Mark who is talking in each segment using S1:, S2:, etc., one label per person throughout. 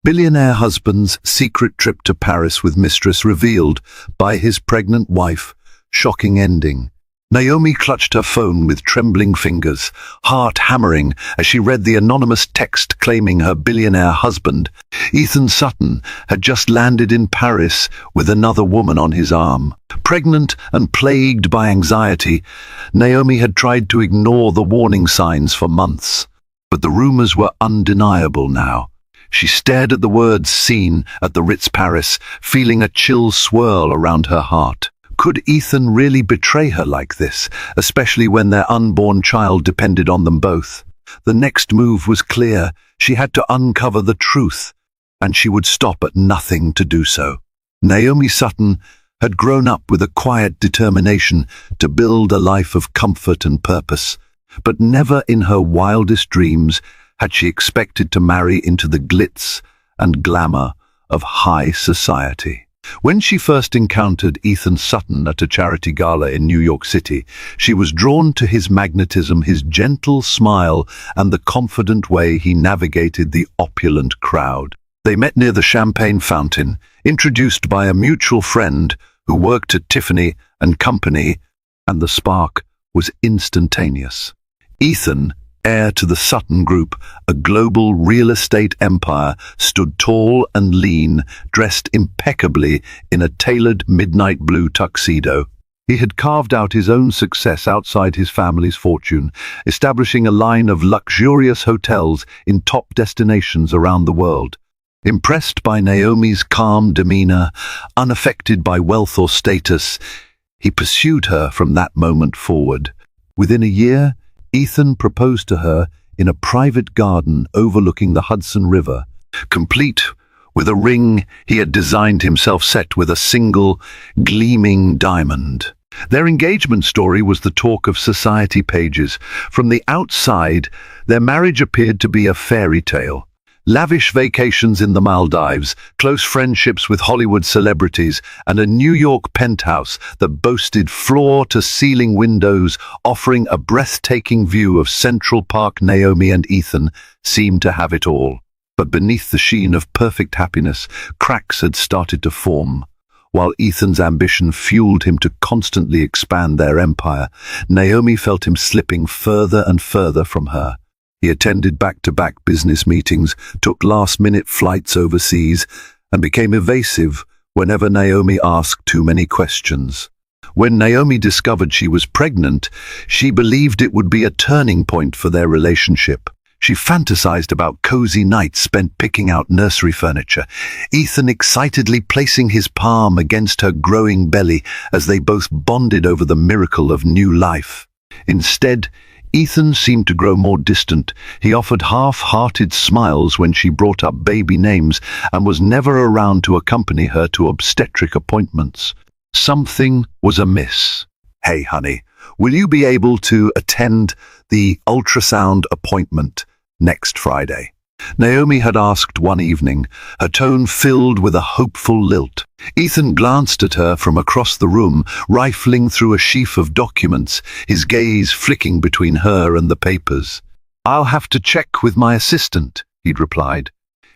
S1: Billionaire husband's secret trip to Paris with Mistress revealed by his pregnant wife. Shocking ending. Naomi clutched her phone with trembling fingers, heart hammering as she read the anonymous text claiming her billionaire husband, Ethan Sutton, had just landed in Paris with another woman on his arm. Pregnant and plagued by anxiety, Naomi had tried to ignore the warning signs for months, but the rumors were undeniable now. She stared at the words seen at the Ritz Paris, feeling a chill swirl around her heart. Could Ethan really betray her like this, especially when their unborn child depended on them both? The next move was clear. She had to uncover the truth, and she would stop at nothing to do so. Naomi Sutton had grown up with a quiet determination to build a life of comfort and purpose, but never in her wildest dreams had she expected to marry into the glitz and glamour of high society. When she first encountered Ethan Sutton at a charity gala in New York City, she was drawn to his magnetism, his gentle smile, and the confident way he navigated the opulent crowd. They met near the Champagne Fountain, introduced by a mutual friend who worked at Tiffany & Company, and the spark was instantaneous. Ethan, heir to the Sutton Group, a global real estate empire, stood tall and lean, dressed impeccably in a tailored midnight blue tuxedo. He had carved out his own success outside his family's fortune, establishing a line of luxurious hotels in top destinations around the world. Impressed by Naomi's calm demeanor, unaffected by wealth or status, he pursued her from that moment forward. Within a year, Ethan proposed to her in a private garden overlooking the Hudson River, complete with a ring he had designed himself set with a single, gleaming diamond. Their engagement story was the talk of society pages. From the outside, their marriage appeared to be a fairy tale. Lavish vacations in the Maldives, close friendships with Hollywood celebrities, and a New York penthouse that boasted floor-to-ceiling windows offering a breathtaking view of Central Park. Naomi and Ethan seemed to have it all. But beneath the sheen of perfect happiness, cracks had started to form. While Ethan's ambition fueled him to constantly expand their empire, Naomi felt him slipping further and further from her. He attended back-to-back business meetings, took last-minute flights overseas, and became evasive whenever Naomi asked too many questions. When Naomi discovered she was pregnant, she believed it would be a turning point for their relationship. She fantasized about cozy nights spent picking out nursery furniture, Ethan excitedly placing his palm against her growing belly as they both bonded over the miracle of new life. Instead, Ethan seemed to grow more distant. He offered half-hearted smiles when she brought up baby names and was never around to accompany her to obstetric appointments. Something was amiss. "Hey, honey, will you be able to attend the ultrasound appointment next Friday?" Naomi had asked one evening, her tone filled with a hopeful lilt. Ethan glanced at her from across the room, rifling through a sheaf of documents, his gaze flicking between her and the papers. "I'll have to check with my assistant," he'd replied.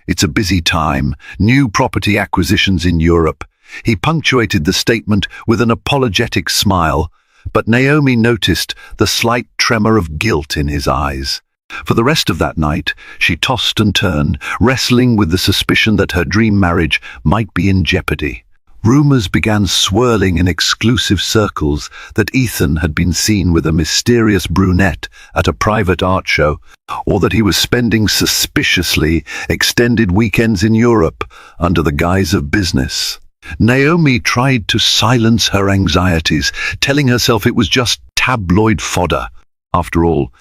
S1: "It's a busy time, new property acquisitions in Europe." He punctuated the statement with an apologetic smile, but Naomi noticed the slight tremor of guilt in his eyes. For the rest of that night, she tossed and turned, wrestling with the suspicion that her dream marriage might be in jeopardy. Rumors began swirling in exclusive circles that Ethan had been seen with a mysterious brunette at a private art show, or that he was spending suspiciously extended weekends in Europe under the guise of business. Naomi tried to silence her anxieties, telling herself it was just tabloid fodder. After all,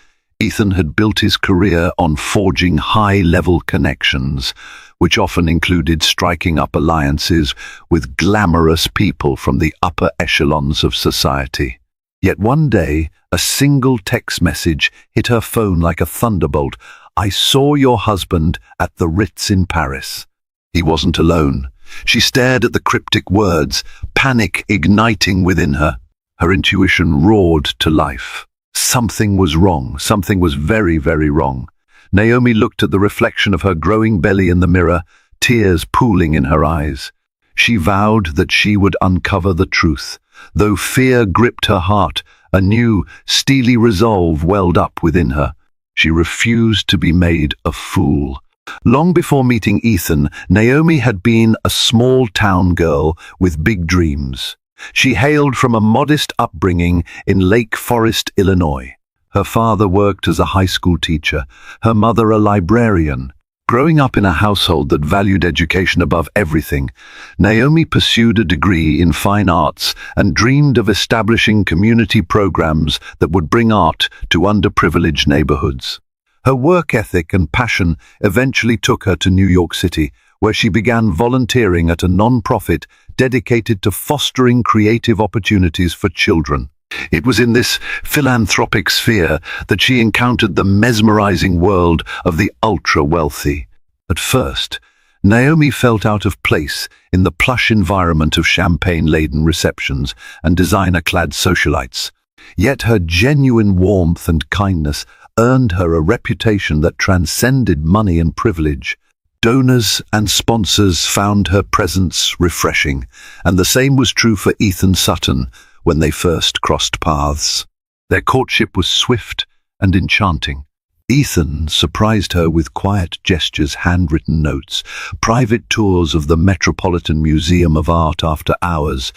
S1: Ethan had built his career on forging high-level connections, which often included striking up alliances with glamorous people from the upper echelons of society. Yet one day, a single text message hit her phone like a thunderbolt. "I saw your husband at the Ritz in Paris." He wasn't alone. She stared at the cryptic words, panic igniting within her. Her intuition roared to life. Something was wrong. Something was very, very wrong. Naomi looked at the reflection of her growing belly in the mirror, tears pooling in her eyes. She vowed that she would uncover the truth. Though fear gripped her heart, a new, steely resolve welled up within her. She refused to be made a fool. Long before meeting Ethan, Naomi had been a small-town girl with big dreams. She hailed from a modest upbringing in Lake Forest, Illinois. Her father worked as a high school teacher, her mother a librarian. Growing up in a household that valued education above everything, Naomi pursued a degree in fine arts and dreamed of establishing community programs that would bring art to underprivileged neighborhoods. Her work ethic and passion eventually took her to New York City, where she began volunteering at a non-profit dedicated to fostering creative opportunities for children. It was in this philanthropic sphere that she encountered the mesmerizing world of the ultra-wealthy. At first, Naomi felt out of place in the plush environment of champagne-laden receptions and designer-clad socialites. Yet her genuine warmth and kindness earned her a reputation that transcended money and privilege. Donors and sponsors found her presence refreshing, and the same was true for Ethan Sutton when they first crossed paths. Their courtship was swift and enchanting. Ethan surprised her with quiet gestures, handwritten notes, private tours of the Metropolitan Museum of Art after hours,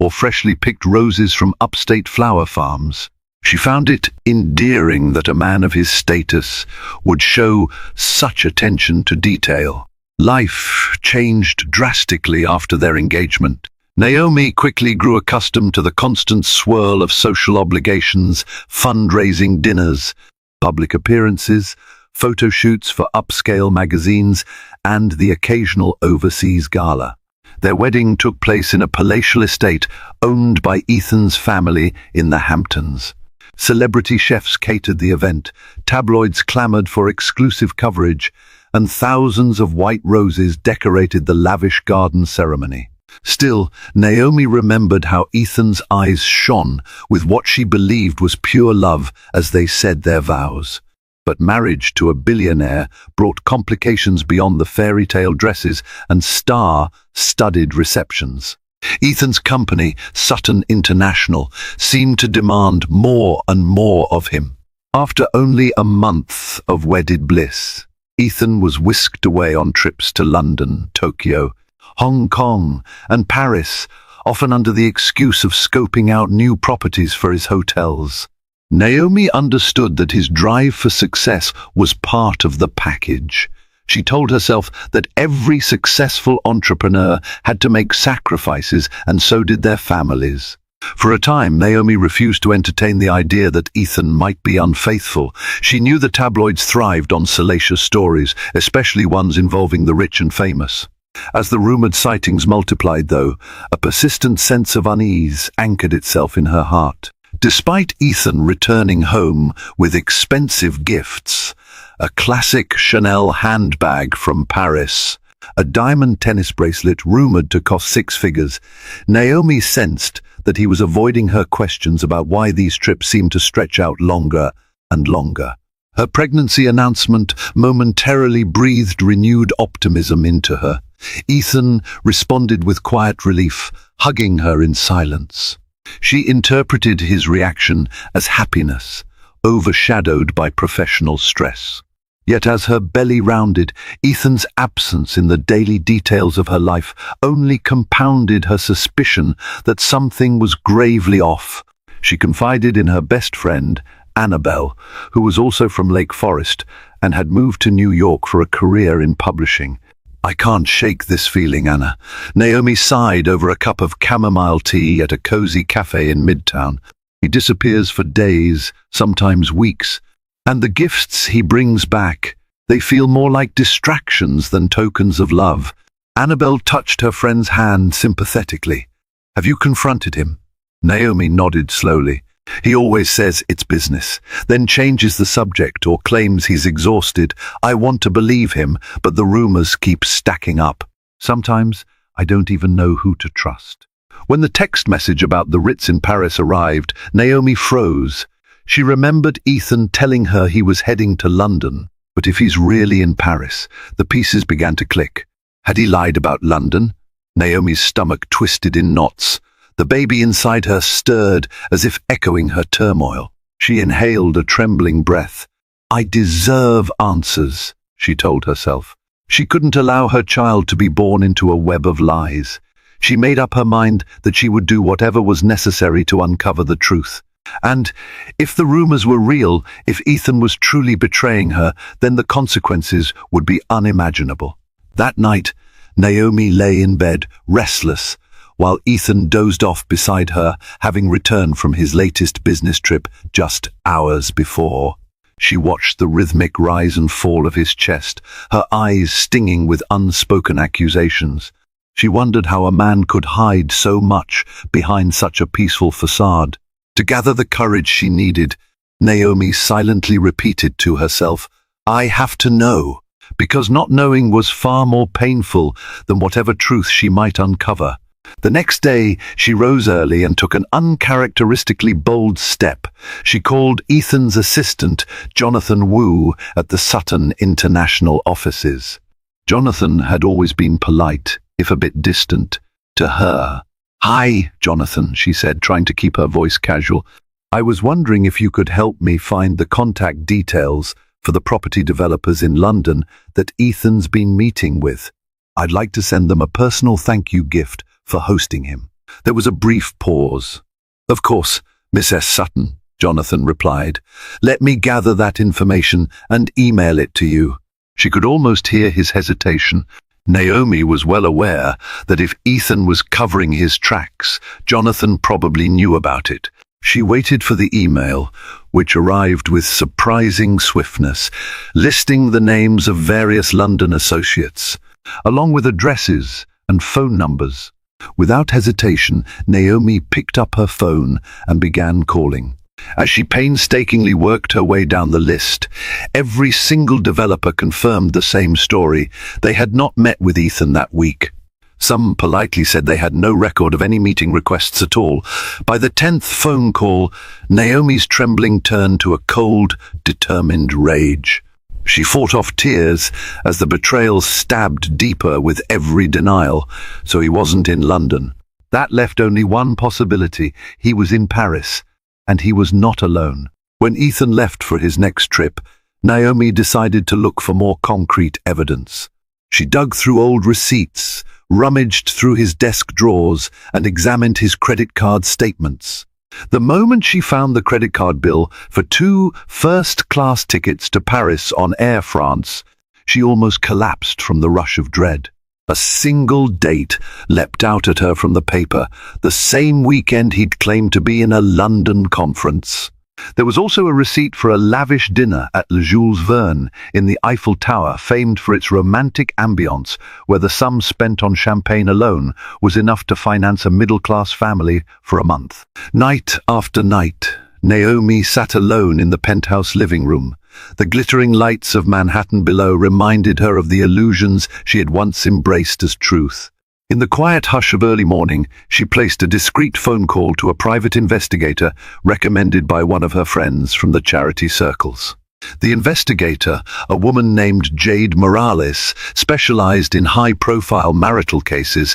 S1: or freshly picked roses from upstate flower farms. She found it endearing that a man of his status would show such attention to detail. Life changed drastically after their engagement. Naomi quickly grew accustomed to the constant swirl of social obligations, fundraising dinners, public appearances, photo shoots for upscale magazines, and the occasional overseas gala. Their wedding took place in a palatial estate owned by Ethan's family in the Hamptons. Celebrity chefs catered the event, tabloids clamored for exclusive coverage, and thousands of white roses decorated the lavish garden ceremony. Still, Naomi remembered how Ethan's eyes shone with what she believed was pure love as they said their vows. But marriage to a billionaire brought complications beyond the fairy tale dresses and star-studded receptions. Ethan's company, Sutton International, seemed to demand more and more of him. After only a month of wedded bliss, Ethan was whisked away on trips to London, Tokyo, Hong Kong, and Paris, often under the excuse of scoping out new properties for his hotels. Naomi understood that his drive for success was part of the package. She told herself that every successful entrepreneur had to make sacrifices, and so did their families. For a time, Naomi refused to entertain the idea that Ethan might be unfaithful. She knew the tabloids thrived on salacious stories, especially ones involving the rich and famous. As the rumored sightings multiplied, though, a persistent sense of unease anchored itself in her heart. Despite Ethan returning home with expensive gifts, a classic Chanel handbag from Paris, a diamond tennis bracelet rumored to cost 6 figures, Naomi sensed that he was avoiding her questions about why these trips seemed to stretch out longer and longer. Her pregnancy announcement momentarily breathed renewed optimism into her. Ethan responded with quiet relief, hugging her in silence. She interpreted his reaction as happiness, overshadowed by professional stress. Yet as her belly rounded, Ethan's absence in the daily details of her life only compounded her suspicion that something was gravely off. She confided in her best friend, Annabelle, who was also from Lake Forest and had moved to New York for a career in publishing. "I can't shake this feeling, Anna." Naomi sighed over a cup of chamomile tea at a cozy cafe in Midtown. "He disappears for days, sometimes weeks, and the gifts he brings back, they feel more like distractions than tokens of love." Annabelle touched her friend's hand sympathetically. "Have you confronted him?" Naomi nodded slowly. "He always says it's business, then changes the subject or claims he's exhausted. I want to believe him, but the rumors keep stacking up. Sometimes I don't even know who to trust." When the text message about the Ritz in Paris arrived, Naomi froze. She remembered Ethan telling her he was heading to London, but if he's really in Paris, the pieces began to click. Had he lied about London? Naomi's stomach twisted in knots. The baby inside her stirred as if echoing her turmoil. She inhaled a trembling breath. "I deserve answers," she told herself. She couldn't allow her child to be born into a web of lies. She made up her mind that she would do whatever was necessary to uncover the truth. And if the rumors were real, if Ethan was truly betraying her, then the consequences would be unimaginable. That night, Naomi lay in bed, restless, while Ethan dozed off beside her, having returned from his latest business trip just hours before. She watched the rhythmic rise and fall of his chest, her eyes stinging with unspoken accusations. She wondered how a man could hide so much behind such a peaceful facade. To gather the courage she needed, Naomi silently repeated to herself, "I have to know," because not knowing was far more painful than whatever truth she might uncover. The next day, she rose early and took an uncharacteristically bold step. She called Ethan's assistant, Jonathan Wu, at the Sutton International offices. Jonathan had always been polite, if a bit distant, to her. "Hi, Jonathan," she said, trying to keep her voice casual. "I was wondering if you could help me find the contact details for the property developers in London that Ethan's been meeting with. I'd like to send them a personal thank you gift for hosting him." There was a brief pause. "Of course, Mrs. Sutton," Jonathan replied. "Let me gather that information and email it to you." She could almost hear his hesitation. Naomi was well aware that if Ethan was covering his tracks, Jonathan probably knew about it. She waited for the email, which arrived with surprising swiftness, listing the names of various London associates, along with addresses and phone numbers. Without hesitation, Naomi picked up her phone and began calling. As she painstakingly worked her way down the list, every single developer confirmed the same story. They had not met with Ethan that week. Some politely said they had no record of any meeting requests at all. By the 10th phone call, Naomi's trembling turned to a cold, determined rage. She fought off tears as the betrayal stabbed deeper with every denial. So he wasn't in London. That left only one possibility. He was in Paris, and he was not alone. When Ethan left for his next trip, Naomi decided to look for more concrete evidence. She dug through old receipts, rummaged through his desk drawers, and examined his credit card statements. The moment she found the credit card bill for 2 first-class tickets to Paris on Air France, she almost collapsed from the rush of dread. A single date leapt out at her from the paper, the same weekend he'd claimed to be in a London conference. There was also a receipt for a lavish dinner at Le Jules Verne in the Eiffel Tower, famed for its romantic ambience, where the sum spent on champagne alone was enough to finance a middle-class family for a month. Night after night, Naomi sat alone in the penthouse living room. The glittering lights of Manhattan below reminded her of the illusions she had once embraced as truth. In the quiet hush of early morning, she placed a discreet phone call to a private investigator recommended by one of her friends from the charity circles. The investigator, a woman named Jade Morales, specialized in high-profile marital cases.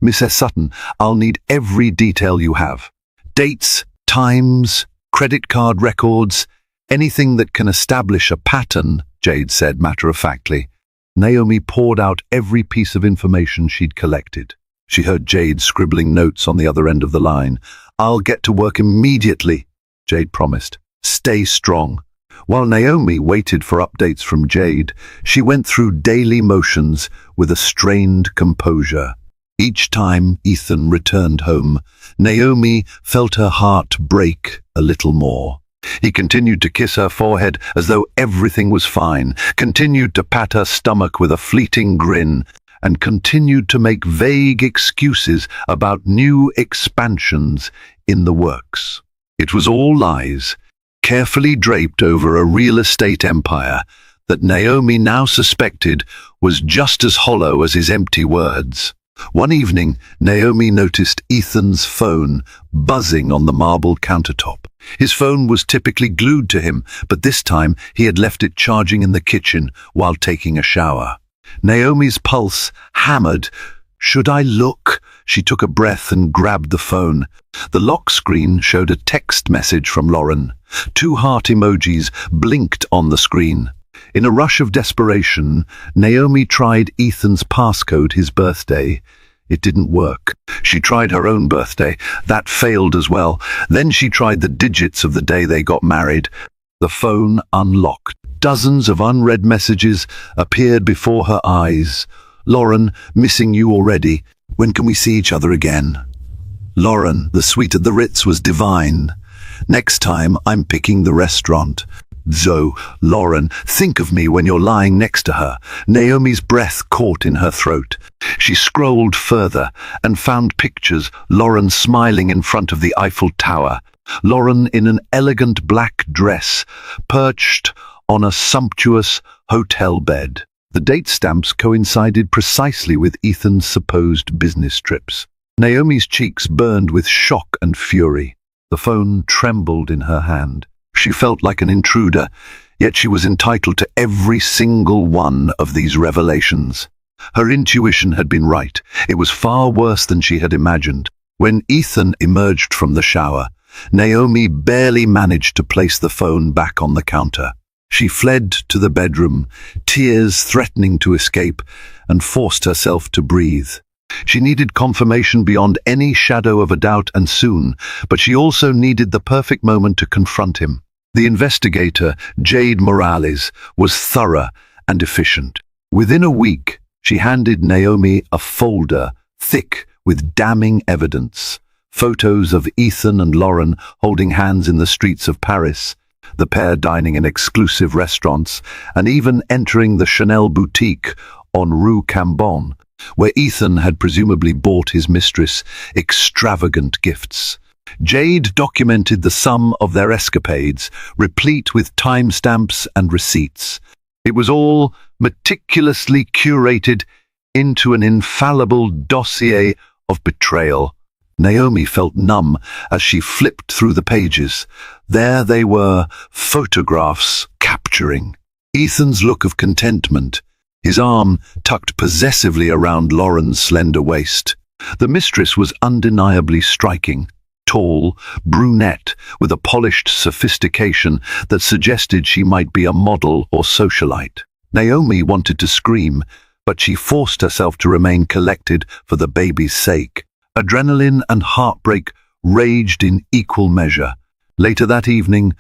S1: "Mrs. Sutton, I'll need every detail you have. Dates, times, credit card records, anything that can establish a pattern," Jade said matter-of-factly. Naomi poured out every piece of information she'd collected. She heard Jade scribbling notes on the other end of the line. "I'll get to work immediately," Jade promised. "Stay strong." While Naomi waited for updates from Jade, she went through daily motions with a strained composure. Each time Ethan returned home, Naomi felt her heart break a little more. He continued to kiss her forehead as though everything was fine, continued to pat her stomach with a fleeting grin, and continued to make vague excuses about new expansions in the works. It was all lies, carefully draped over a real estate empire that Naomi now suspected was just as hollow as his empty words. One evening, Naomi noticed Ethan's phone buzzing on the marble countertop. His phone was typically glued to him, but this time he had left it charging in the kitchen while taking a shower. Naomi's pulse hammered. Should I look? She took a breath and grabbed the phone. The lock screen showed a text message from Lauren. 2 heart emojis blinked on the screen. In a rush of desperation, Naomi tried Ethan's passcode, his birthday. It didn't work. She tried her own birthday. That failed as well. Then she tried the digits of the day they got married. The phone unlocked. Dozens of unread messages appeared before her eyes. Lauren, missing you already. When can we see each other again? Lauren, the suite at the Ritz was divine. Next time, I'm picking the restaurant. Zoe, Lauren, think of me when you're lying next to her. Naomi's breath caught in her throat. She scrolled further and found pictures. Lauren smiling in front of the Eiffel Tower. Lauren in an elegant black dress, perched on a sumptuous hotel bed. The date stamps coincided precisely with Ethan's supposed business trips. Naomi's cheeks burned with shock and fury. The phone trembled in her hand. She felt like an intruder, yet she was entitled to every single one of these revelations. Her intuition had been right. It was far worse than she had imagined. When Ethan emerged from the shower, Naomi barely managed to place the phone back on the counter. She fled to the bedroom, tears threatening to escape, and forced herself to breathe. She needed confirmation beyond any shadow of a doubt, and soon, but she also needed the perfect moment to confront him. The investigator, Jade Morales, was thorough and efficient. Within a week, she handed Naomi a folder thick with damning evidence. Photos of Ethan and Lauren holding hands in the streets of Paris, the pair dining in exclusive restaurants, and even entering the Chanel boutique on Rue Cambon, where Ethan had presumably bought his mistress extravagant gifts. Jade documented the sum of their escapades, replete with timestamps and receipts. It was all meticulously curated into an infallible dossier of betrayal. Naomi felt numb as she flipped through the pages. There they were, photographs capturing Ethan's look of contentment, his arm tucked possessively around Lauren's slender waist. The mistress was undeniably striking, tall, brunette, with a polished sophistication that suggested she might be a model or socialite. Naomi wanted to scream, but she forced herself to remain collected for the baby's sake. Adrenaline and heartbreak raged in equal measure. Later that evening,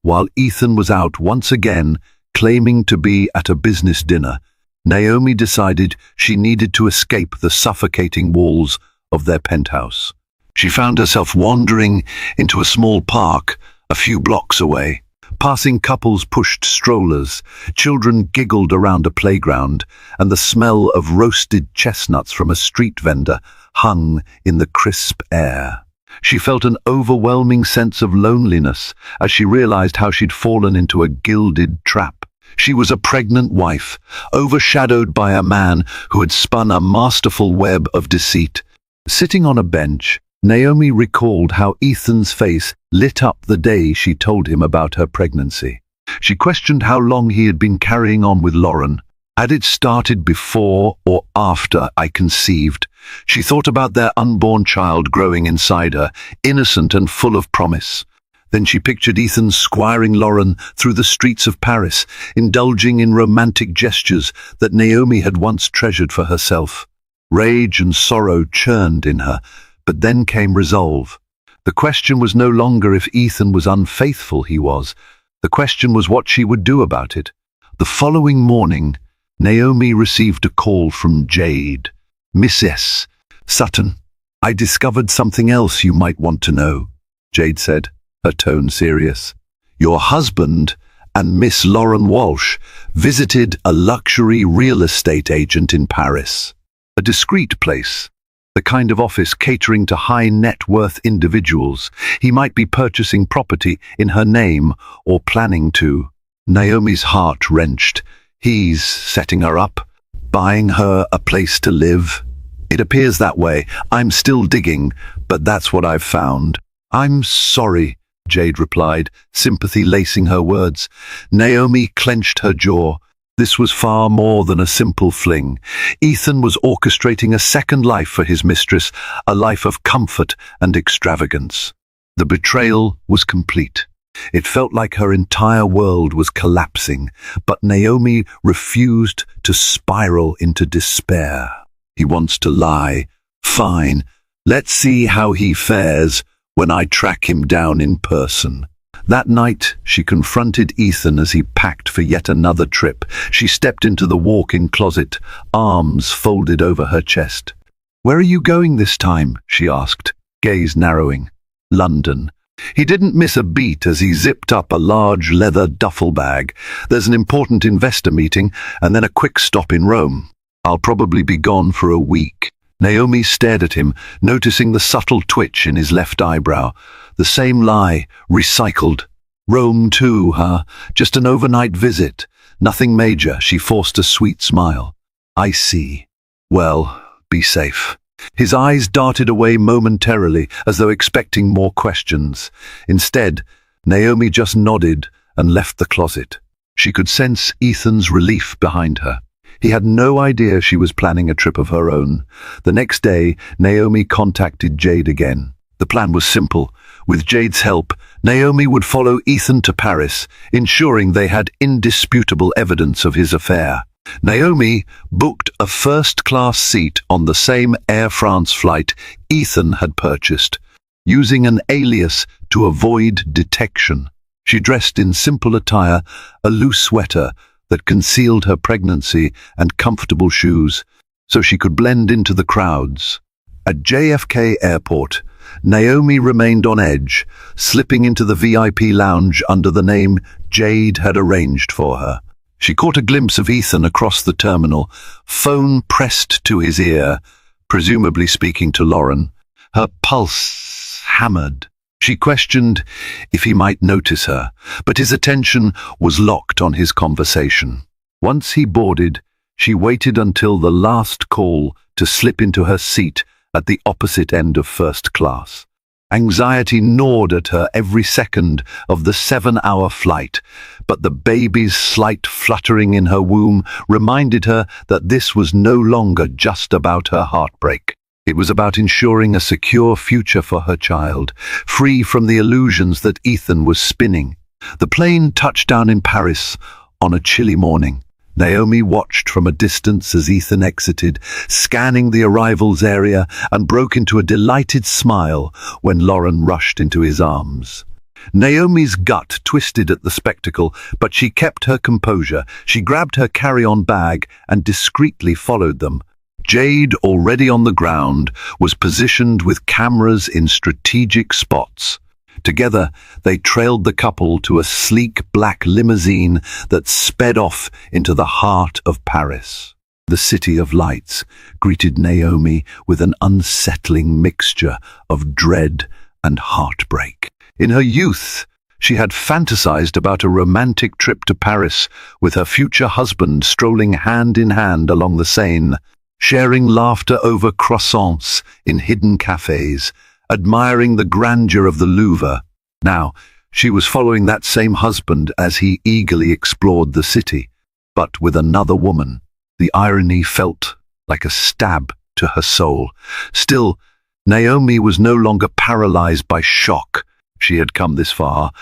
S1: while Ethan was out once again, claiming to be at a business dinner, Naomi decided she needed to escape the suffocating walls of their penthouse. She found herself wandering into a small park a few blocks away. Passing couples pushed strollers, children giggled around a playground, and the smell of roasted chestnuts from a street vendor hung in the crisp air. She felt an overwhelming sense of loneliness as she realized how she'd fallen into a gilded trap. She was a pregnant wife, overshadowed by a man who had spun a masterful web of deceit. Sitting on a bench, Naomi recalled how Ethan's face lit up the day she told him about her pregnancy. She questioned how long he had been carrying on with Lauren. Had it started before or after I conceived? She thought about their unborn child growing inside her, innocent and full of promise. Then she pictured Ethan squiring Lauren through the streets of Paris, indulging in romantic gestures that Naomi had once treasured for herself. Rage and sorrow churned in her, but then came resolve. The question was no longer if Ethan was unfaithful. He was. The question was what she would do about it. The following morning, Naomi received a call from Jade. "Mistress, Sutton, I discovered something else you might want to know," Jade said, her tone serious. "Your husband and Miss Lauren Walsh visited a luxury real estate agent in Paris. A discreet place, the kind of office catering to high-net-worth individuals. He might be purchasing property in her name or planning to." Naomi's heart wrenched. He's setting her up, buying her a place to live. "It appears that way. I'm still digging, but that's what I've found." "I'm sorry," Jade replied, sympathy lacing her words. Naomi clenched her jaw. This was far more than a simple fling. Ethan was orchestrating a second life for his mistress, a life of comfort and extravagance. The betrayal was complete. It felt like her entire world was collapsing, but Naomi refused to spiral into despair. He wants to lie. Fine. Let's see how he fares when I track him down in person. That night, she confronted Ethan as he packed for yet another trip. She stepped into the walk-in closet, arms folded over her chest. "Where are you going this time?" she asked, gaze narrowing. "London." He didn't miss a beat as he zipped up a large leather duffel bag. "There's an important investor meeting, and then a quick stop in Rome. I'll probably be gone for a week." Naomi stared at him, noticing the subtle twitch in his left eyebrow. The same lie, recycled. "Rome too, huh? Just an overnight visit. Nothing major." She forced a sweet smile. "I see. Well, be safe." His eyes darted away momentarily, as though expecting more questions. Instead, Naomi just nodded and left the closet. She could sense Ethan's relief behind her. He had no idea she was planning a trip of her own. The next day, Naomi contacted Jade again. The plan was simple. With Jade's help, Naomi would follow Ethan to Paris, ensuring they had indisputable evidence of his affair. Naomi booked a first-class seat on the same Air France flight Ethan had purchased, using an alias to avoid detection. She dressed in simple attire, a loose sweater that concealed her pregnancy and comfortable shoes, so she could blend into the crowds. At JFK Airport, Naomi remained on edge, slipping into the VIP lounge under the name Jade had arranged for her. She caught a glimpse of Ethan across the terminal, phone pressed to his ear, presumably speaking to Lauren. Her pulse hammered. She questioned if he might notice her, but his attention was locked on his conversation. Once he boarded, she waited until the last call to slip into her seat at the opposite end of first class. Anxiety gnawed at her every second of the 7-hour flight, but the baby's slight fluttering in her womb reminded her that this was no longer just about her heartbreak. It was about ensuring a secure future for her child, free from the illusions that Ethan was spinning. The plane touched down in Paris on a chilly morning. Naomi watched from a distance as Ethan exited, scanning the arrivals area, and broke into a delighted smile when Lauren rushed into his arms. Naomi's gut twisted at the spectacle, but she kept her composure. She grabbed her carry-on bag and discreetly followed them. Jade, already on the ground, was positioned with cameras in strategic spots. Together, they trailed the couple to a sleek black limousine that sped off into the heart of Paris. The City of Lights greeted Naomi with an unsettling mixture of dread and heartbreak. In her youth, she had fantasized about a romantic trip to Paris with her future husband strolling hand in hand along the Seine, sharing laughter over croissants in hidden cafes, admiring the grandeur of the Louvre. Now, she was following that same husband as he eagerly explored the city, but with another woman. The irony felt like a stab to her soul. Still, Naomi was no longer paralyzed by shock. She had come this far.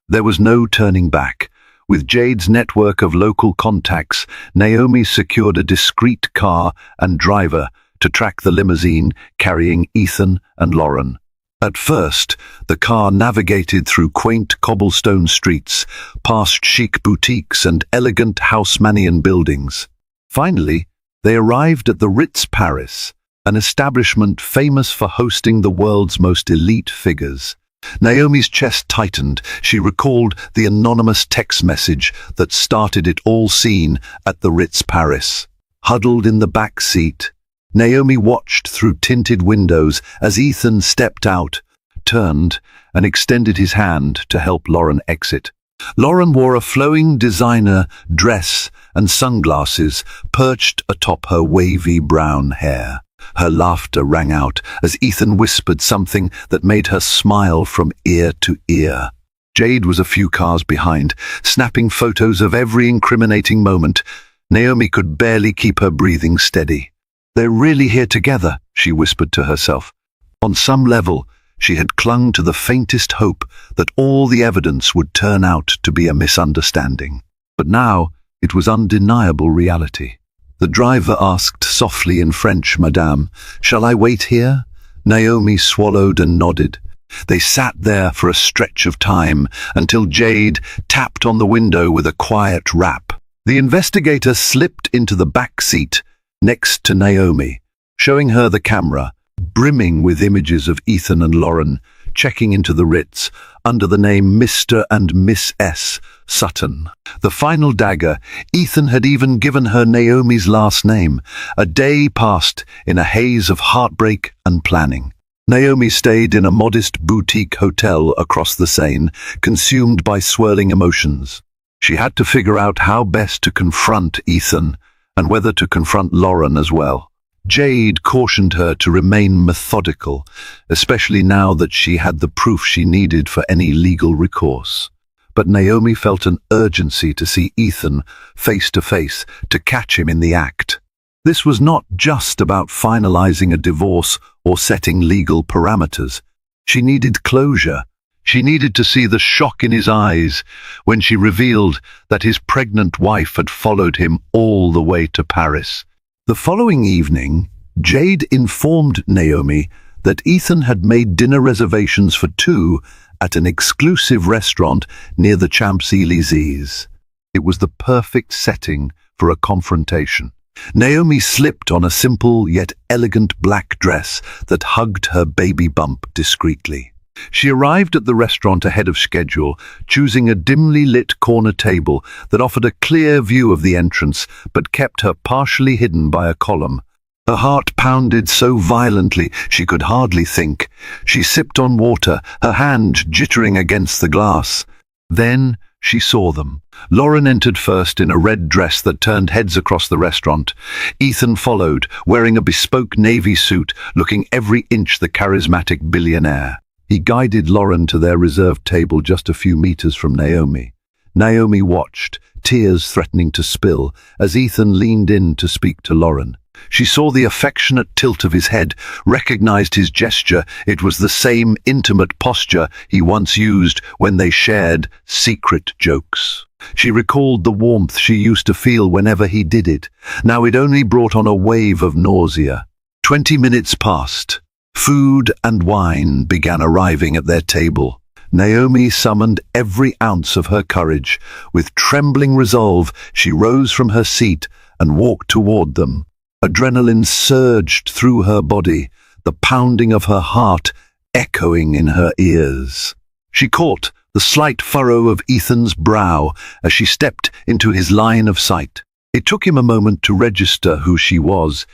S1: There was no turning back. With Jade's network of local contacts, Naomi secured a discreet car and driver to track the limousine carrying Ethan and Lauren. At first, the car navigated through quaint cobblestone streets, past chic boutiques and elegant Haussmannian buildings. Finally, they arrived at the Ritz Paris, an establishment famous for hosting the world's most elite figures. Naomi's chest tightened. She recalled the anonymous text message that started it all scene at the Ritz Paris. Huddled in the back seat, Naomi watched through tinted windows as Ethan stepped out, turned, and extended his hand to help Lauren exit. Lauren wore a flowing designer dress and sunglasses perched atop her wavy brown hair. Her laughter rang out as Ethan whispered something that made her smile from ear to ear. Jade was a few cars behind, snapping photos of every incriminating moment. Naomi could barely keep her breathing steady. "They're really here together," she whispered to herself. On some level, she had clung to the faintest hope that all the evidence would turn out to be a misunderstanding. But now it was undeniable reality. The driver asked softly in French, "Madame, shall I wait here?" Naomi swallowed and nodded. They sat there for a stretch of time until Jade tapped on the window with a quiet rap. The investigator slipped into the back seat next to Naomi, showing her the camera, brimming with images of Ethan and Lauren checking into the Ritz under the name Mr. and Miss S. Sutton. The final dagger, Ethan had even given her Naomi's last name. A day passed in a haze of heartbreak and planning. Naomi stayed in a modest boutique hotel across the Seine, consumed by swirling emotions. She had to figure out how best to confront Ethan and whether to confront Lauren as well. Jade cautioned her to remain methodical, especially now that she had the proof she needed for any legal recourse. But Naomi felt an urgency to see Ethan face to face, to catch him in the act. This was not just about finalizing a divorce or setting legal parameters. She needed closure. She needed to see the shock in his eyes when she revealed that his pregnant wife had followed him all the way to Paris. The following evening, Jade informed Naomi that Ethan had made dinner reservations for two at an exclusive restaurant near the Champs-Élysées. It was the perfect setting for a confrontation. Naomi slipped on a simple yet elegant black dress that hugged her baby bump discreetly. She arrived at the restaurant ahead of schedule, choosing a dimly lit corner table that offered a clear view of the entrance but kept her partially hidden by a column. Her heart pounded so violently she could hardly think. She sipped on water, her hand jittering against the glass. Then she saw them. Lauren entered first in a red dress that turned heads across the restaurant. Ethan followed, wearing a bespoke navy suit, looking every inch the charismatic billionaire. He guided Lauren to their reserved table just a few meters from Naomi. Naomi watched, tears threatening to spill, as Ethan leaned in to speak to Lauren. She saw the affectionate tilt of his head, recognized his gesture. It was the same intimate posture he once used when they shared secret jokes. She recalled the warmth she used to feel whenever he did it. Now it only brought on a wave of nausea. 20 minutes passed. Food and wine began arriving at their table. Naomi summoned every ounce of her courage. With trembling resolve, she rose from her seat and walked toward them. Adrenaline surged through her body, the pounding of her heart echoing in her ears. She caught the slight furrow of Ethan's brow as she stepped into his line of sight. It took him a moment to register who she was.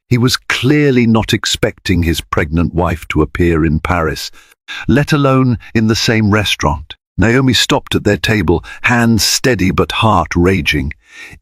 S1: He was clearly not expecting his pregnant wife to appear in Paris, let alone in the same restaurant. Naomi stopped at their table, hands steady but heart raging.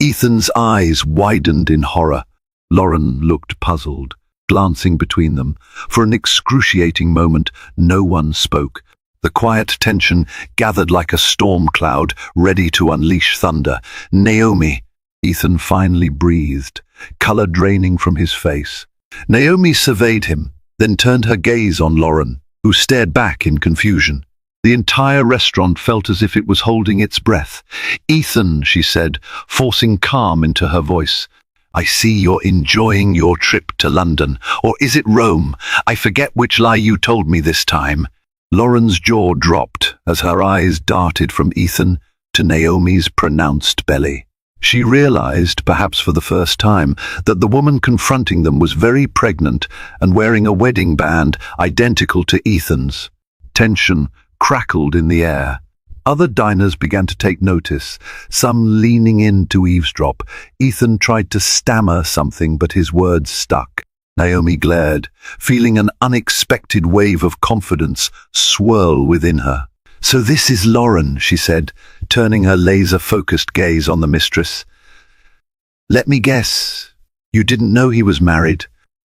S1: Ethan's eyes widened in horror. Lauren looked puzzled, glancing between them. For an excruciating moment, no one spoke. The quiet tension gathered like a storm cloud, ready to unleash thunder. "Naomi," Ethan finally breathed, color draining from his face. Naomi surveyed him, then turned her gaze on Lauren, who stared back in confusion. The entire restaurant felt as if it was holding its breath. "Ethan," she said, forcing calm into her voice, "I see you're enjoying your trip to London. Or is it Rome? I forget which lie you told me this time." Lauren's jaw dropped as her eyes darted from Ethan to Naomi's pronounced belly. She realized, perhaps for the first time, that the woman confronting them was very pregnant and wearing a wedding band identical to Ethan's. Tension crackled in the air. Other diners began to take notice, some leaning in to eavesdrop. Ethan tried to stammer something, but his words stuck. Naomi glared, feeling an unexpected wave of confidence swirl within her. "So this is Lauren," she said, turning her laser-focused gaze on the mistress. "Let me guess, you didn't know he was married.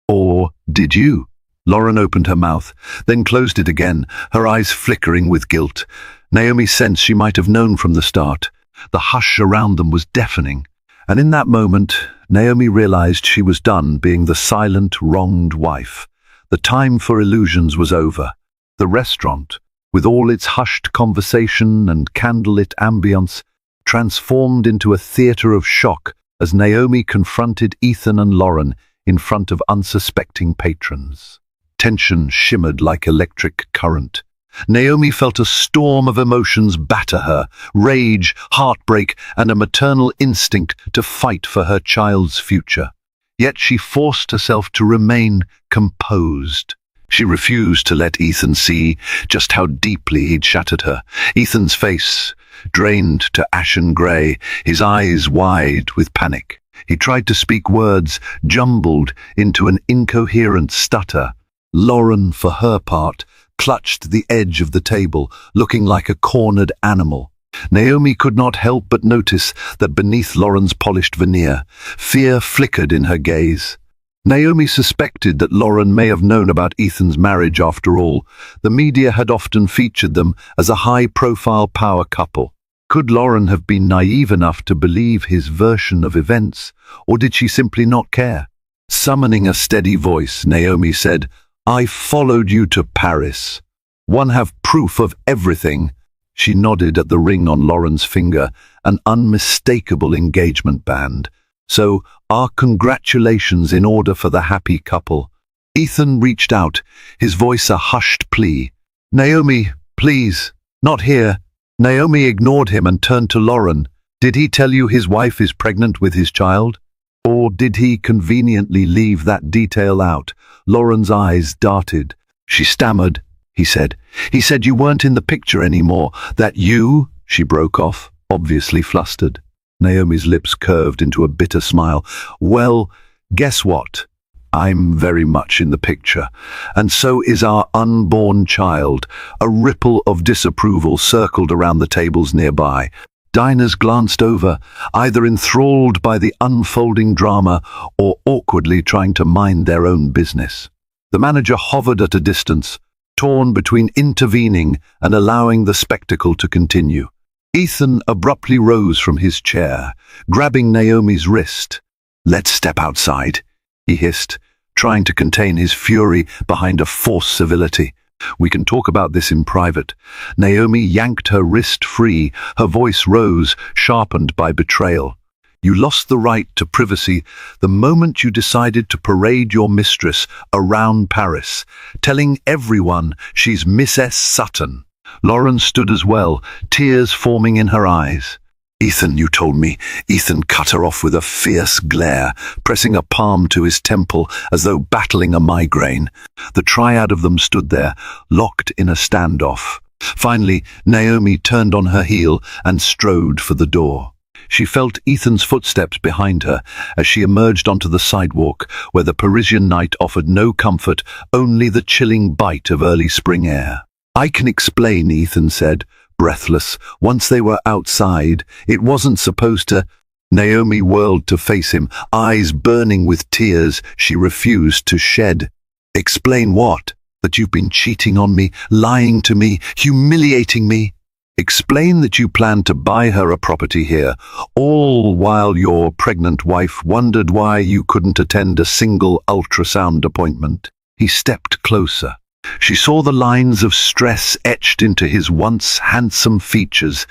S1: Or did you?" Lauren opened her mouth, then closed it again, her eyes flickering with guilt. Naomi sensed she might have known from the start. The hush around them was deafening, And in that moment, Naomi realized she was done being the silent, wronged wife. The time for illusions was over. The restaurant, with all its hushed conversation and candlelit ambience, transformed into a theater of shock as Naomi confronted Ethan and Lauren in front of unsuspecting patrons. Tension shimmered like electric current. Naomi felt a storm of emotions batter her, rage, heartbreak, and a maternal instinct to fight for her child's future. Yet she forced herself to remain composed. She refused to let Ethan see just how deeply he'd shattered her. Ethan's face, drained to ashen grey, his eyes wide with panic. He tried to speak words, jumbled into an incoherent stutter. Lauren, for her part, clutched the edge of the table, looking like a cornered animal. Naomi could not help but notice that beneath Lauren's polished veneer, fear flickered in her gaze. Naomi suspected that Lauren may have known about Ethan's marriage after all. The media had often featured them as a high-profile power couple. Could Lauren have been naive enough to believe his version of events, or did she simply not care? Summoning a steady voice, Naomi said, "I followed you to Paris. One have proof of everything." She nodded at the ring on Lauren's finger, an unmistakable engagement band. "So, our congratulations in order for the happy couple." Ethan reached out, his voice a hushed plea. "Naomi, please, not here." Naomi ignored him and turned to Lauren. "Did he tell you his wife is pregnant with his child? Or did he conveniently leave that detail out?" Lauren's eyes darted. "She stammered," he said. "He said you weren't in the picture anymore. That you—" She broke off, obviously flustered. Naomi's lips curved into a bitter smile. "Well, guess what? I'm very much in the picture. And so is our unborn child." A ripple of disapproval circled around the tables nearby. Diners glanced over, either enthralled by the unfolding drama or awkwardly trying to mind their own business. The manager hovered at a distance, torn between intervening and allowing the spectacle to continue. Ethan abruptly rose from his chair, grabbing Naomi's wrist. "Let's step outside," he hissed, trying to contain his fury behind a forced civility. "We can talk about this in private." Naomi yanked her wrist free, her voice rose, sharpened by betrayal. "You lost the right to privacy the moment you decided to parade your mistress around Paris, telling everyone she's Mistress Sutton." Lauren stood as well, tears forming in her eyes. "Ethan, you told me." Ethan cut her off with a fierce glare, pressing a palm to his temple as though battling a migraine. The triad of them stood there, locked in a standoff. Finally, Naomi turned on her heel and strode for the door. She felt Ethan's footsteps behind her as she emerged onto the sidewalk, where the Parisian night offered no comfort, only the chilling bite of early spring air. "I can explain," Ethan said, breathless. Once they were outside, it wasn't supposed to— Naomi whirled to face him, eyes burning with tears she refused to shed. "Explain what? That you've been cheating on me, lying to me, humiliating me? Explain that you planned to buy her a property here, all while your pregnant wife wondered why you couldn't attend a single ultrasound appointment." He stepped closer. She saw the lines of stress etched into his once handsome features.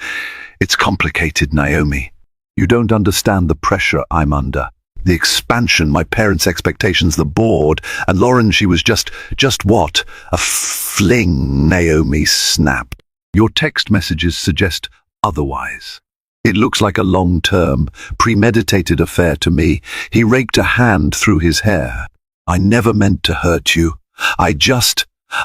S1: "It's complicated, Naomi. You don't understand the pressure I'm under. The expansion, my parents' expectations, the board, and Lauren, she was just what? A fling," Naomi snapped. "Your text messages suggest otherwise. It looks like a long-term, premeditated affair to me." He raked a hand through his hair. "I never meant to hurt you.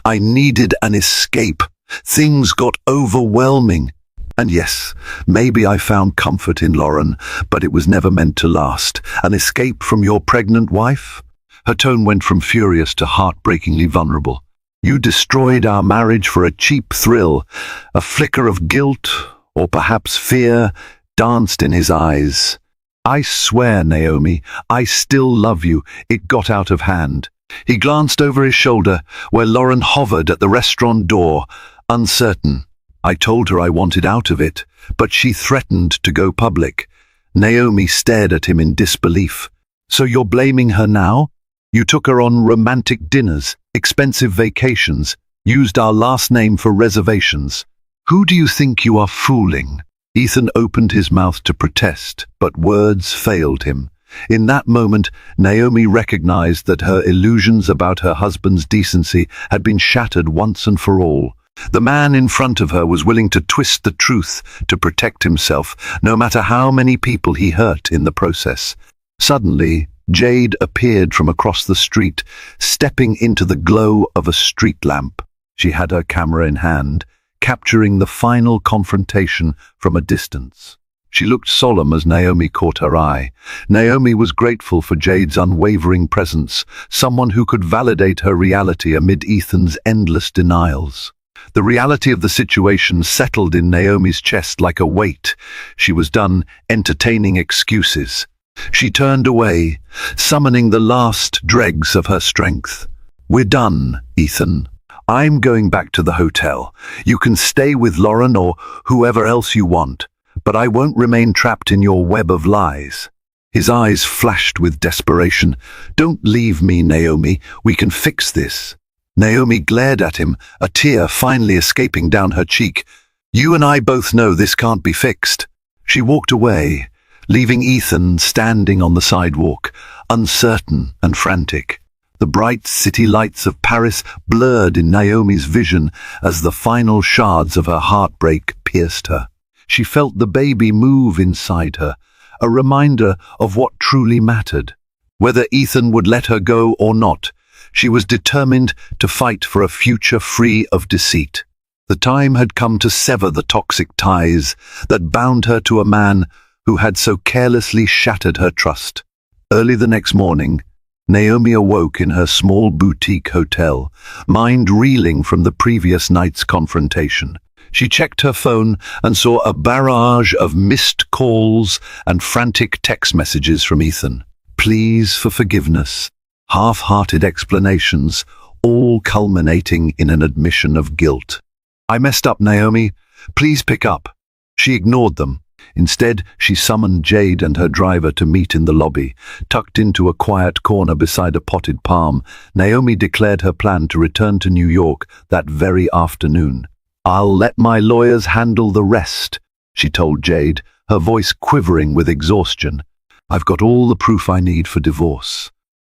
S1: I needed an escape. Things got overwhelming. And yes, maybe I found comfort in Lauren, but it was never meant to last. An escape from your pregnant wife?" Her tone went from furious to heartbreakingly vulnerable. "You destroyed our marriage for a cheap thrill." A flicker of guilt, or perhaps fear, danced in his eyes. "I swear, Naomi, I still love you." It got out of hand. He glanced over his shoulder, where Lauren hovered at the restaurant door, uncertain. "I told her I wanted out of it, but she threatened to go public." Naomi stared at him in disbelief. So you're blaming her now? You took her on romantic dinners, expensive vacations, used our last name for reservations. Who do you think you are fooling? Ethan opened his mouth to protest, but words failed him. In that moment, Naomi recognized that her illusions about her husband's decency had been shattered once and for all. The man in front of her was willing to twist the truth to protect himself, no matter how many people he hurt in the process. Suddenly, Jade appeared from across the street, stepping into the glow of a street lamp. She had her camera in hand, capturing the final confrontation from a distance. She looked solemn as Naomi caught her eye. Naomi was grateful for Jade's unwavering presence, someone who could validate her reality amid Ethan's endless denials. The reality of the situation settled in Naomi's chest like a weight. She was done entertaining excuses. She turned away, summoning the last dregs of her strength. "We're done, Ethan. I'm going back to the hotel. You can stay with Lauren or whoever else you want, but I won't remain trapped in your web of lies." His eyes flashed with desperation. "Don't leave me, Naomi. We can fix this." Naomi glared at him, a tear finally escaping down her cheek. "You and I both know this can't be fixed." She walked away, leaving Ethan standing on the sidewalk, uncertain and frantic. The bright city lights of Paris blurred in Naomi's vision as the final shards of her heartbreak pierced her. She felt the baby move inside her, a reminder of what truly mattered. Whether Ethan would let her go or not, she was determined to fight for a future free of deceit. The time had come to sever the toxic ties that bound her to a man who had so carelessly shattered her trust. Early the next morning, Naomi awoke in her small boutique hotel, mind reeling from the previous night's confrontation. She checked her phone and saw a barrage of missed calls and frantic text messages from Ethan. Pleas for forgiveness, half-hearted explanations, all culminating in an admission of guilt. "I messed up, Naomi. Please pick up." She ignored them. Instead, she summoned Jade and her driver to meet in the lobby. Tucked into a quiet corner beside a potted palm, Naomi declared her plan to return to New York that very afternoon. "I'll let my lawyers handle the rest," she told Jade, her voice quivering with exhaustion. "I've got all the proof I need for divorce,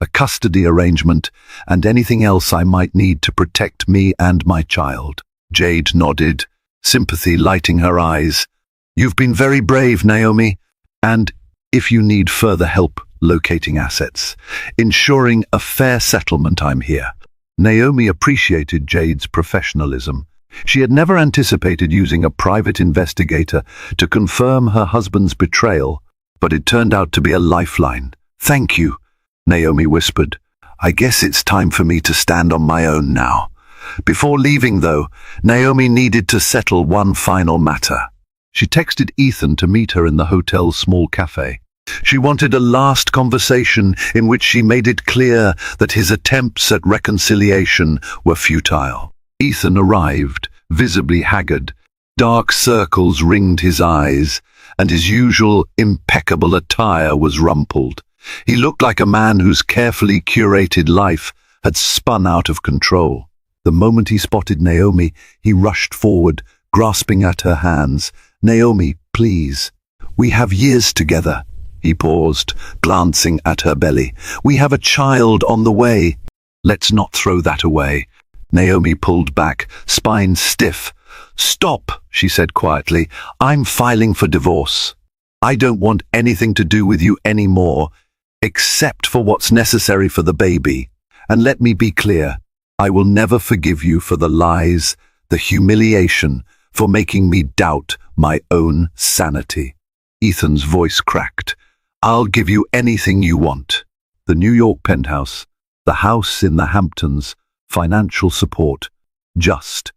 S1: a custody arrangement, and anything else I might need to protect me and my child." Jade nodded, sympathy lighting her eyes. "You've been very brave, Naomi, and if you need further help locating assets, ensuring a fair settlement, I'm here." Naomi appreciated Jade's professionalism. She had never anticipated using a private investigator to confirm her husband's betrayal, but it turned out to be a lifeline. "Thank you," Naomi whispered. "I guess it's time for me to stand on my own now." Before leaving, though, Naomi needed to settle one final matter. She texted Ethan to meet her in the hotel's small cafe. She wanted a last conversation in which she made it clear that his attempts at reconciliation were futile. Ethan arrived, visibly haggard. Dark circles ringed his eyes, and his usual impeccable attire was rumpled. He looked like a man whose carefully curated life had spun out of control. The moment he spotted Naomi, he rushed forward, grasping at her hands. "Naomi, please. We have years together." He paused, glancing at her belly. "We have a child on the way." "Let's not throw that away." Naomi pulled back, spine stiff. "Stop," she said quietly. "I'm filing for divorce. I don't want anything to do with you anymore, except for what's necessary for the baby. And let me be clear, I will never forgive you for the lies, the humiliation, for making me doubt my own sanity." Ethan's voice cracked. "I'll give you anything you want. The New York penthouse, the house in the Hamptons, financial support. Just